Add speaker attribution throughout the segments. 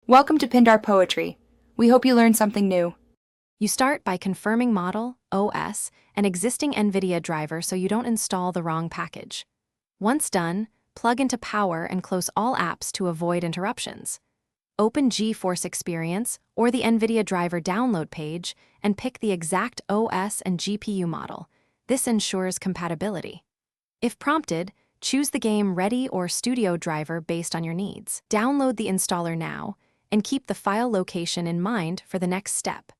Speaker 1: Welcome to Pindar Poetry. We hope you learned something new.
Speaker 2: You start by confirming model, OS, and existing Nvidia driver so you don't install the wrong package. Once done, plug into power and close all apps to avoid interruptions. Open GeForce Experience or the Nvidia driver download page and pick the exact OS and GPU model. This ensures compatibility. If prompted, choose the game Ready or Studio driver based on your needs. Download the installer now and keep the file location in mind for the next step.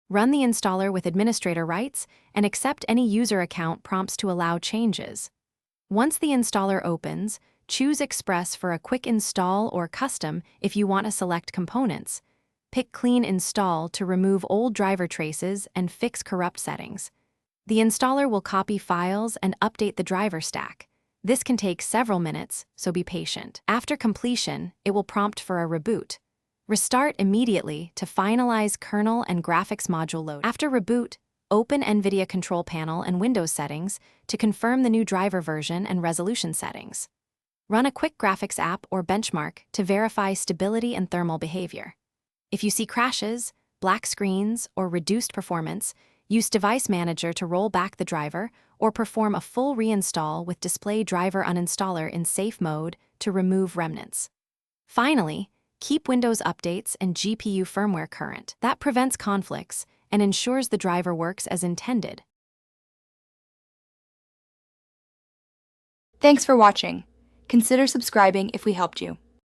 Speaker 2: Run the installer with administrator rights and accept any user account prompts to allow changes. Once the installer opens, choose Express for a quick install or Custom if you want to select components. Pick Clean Install to remove old driver traces and fix corrupt settings. The installer will copy files and update the driver stack. This can take several minutes, so be patient. After completion, it will prompt for a reboot. Restart immediately to finalize kernel and graphics module load. After reboot, open NVIDIA Control Panel and Windows settings to confirm the new driver version and resolution settings. Run a quick graphics app or benchmark to verify stability and thermal behavior. If you see crashes, black screens, or reduced performance, use Device Manager to roll back the driver or perform a full reinstall with Display Driver Uninstaller in safe mode to remove remnants. Finally, keep Windows updates and GPU firmware current. That prevents conflicts and ensures the driver works as intended.
Speaker 1: Thanks for watching. Consider subscribing if we helped you.